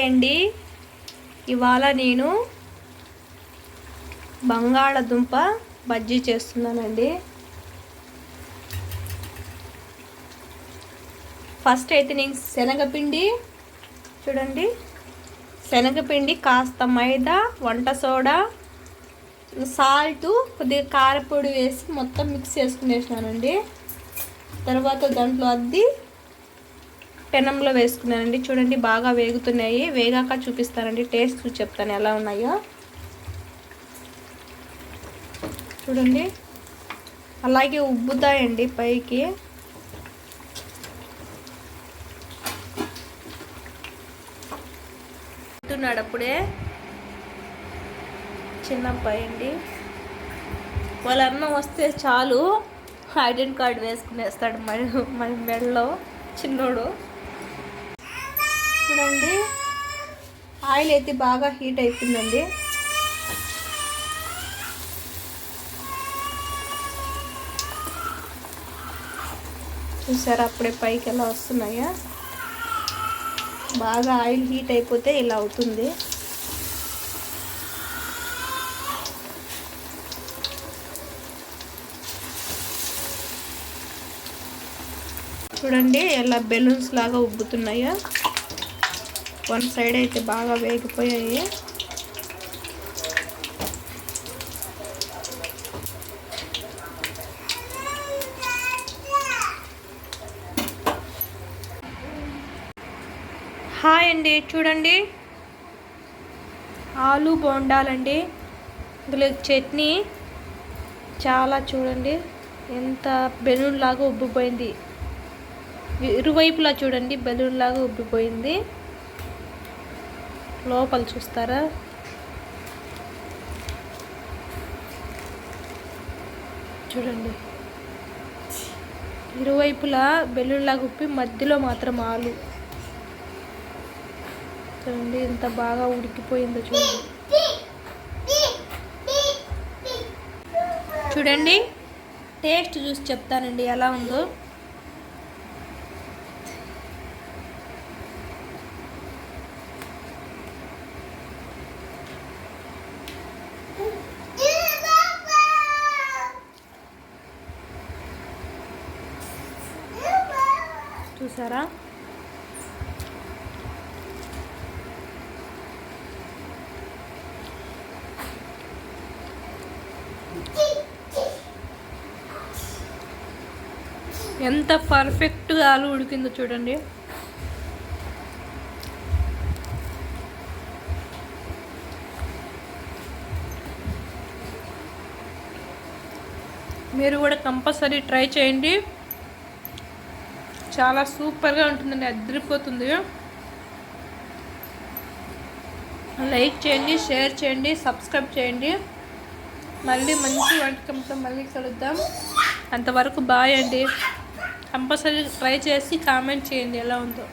అండి ఇవాళ నేను బంగాళదుంప బజ్జీ చేస్తున్నానండి. ఫస్ట్ అయితే నేను శనగపిండి చూడండి, శనగపిండి కాస్త మైదా, వంట సోడా, సాల్ట్, కొద్దిగా కారపొడి వేసి మొత్తం మిక్స్ చేసుకునేసినానండి. తర్వాత దాంట్లో అద్ది పెనంలో వేసుకున్నానండి. చూడండి బాగా వేగుతున్నాయి. వేగాక చూపిస్తానండి, టేస్ట్ చూసి చెప్తాను ఎలా ఉన్నాయో. చూడండి అలాగే ఉబ్బుతాయండి పైకి. ఉన్నాడు అప్పుడే చిన్న అబ్బాయి అండి. వాళ్ళ అన్నం వస్తే చాలు ఐడెంటి కార్డు వేసుకునేస్తాడు మరి మెడలో చిన్నోడు. చూడండి ఆయిల్ అయితే బాగా హీట్ అయిపోయిందండి. చూసారా అప్పుడే పైకి ఎలా వస్తున్నాయా? బాగా ఆయిల్ హీట్ అయిపోతే ఇలా అవుతుంది. చూడండి ఎలా బెలూన్స్ లాగా ఉబ్బుతున్నాయో. వన్ సైడ్ అయితే బాగా వేగిపోయాయి. హాయ్ అండి, చూడండి ఆలు బోండాలండి. ఇందులో చట్నీ చాలా చూడండి ఎంత బెలూన్ లాగా ఉబ్బిపోయింది. ఇరువైపులా చూడండి బెలూన్ లాగా ఉబ్బిపోయింది. లోపల చూస్తారా? చూడండి ఇరువైపులా బెలూన్ లాగా ఉబ్బి మధ్యలో మాత్రం ఆలు. చూడండి ఎంత బాగా ఉడికిపోయిందో చూడండి. చూడండి టేస్ట్ చూసి చెప్తానండి ఎలా ఉందో. చూసారా? ఎంత పర్ఫెక్ట్గా ఆలు ఉడికిందో చూడండి. మీరు కూడా కంపల్సరీ ట్రై చేయండి. చాలా సూపర్గా ఉంటుందండి, అదిరిపోతుంది. లైక్ చేయండి, షేర్ చేయండి, సబ్స్క్రైబ్ చేయండి. మళ్ళీ మంచి వంటకంతో మళ్ళీ కలుద్దాం. అంతవరకు బాయ్ అండి. కంపల్సరీ ట్రై చేసి కామెంట్ చేయండి ఎలా ఉందో.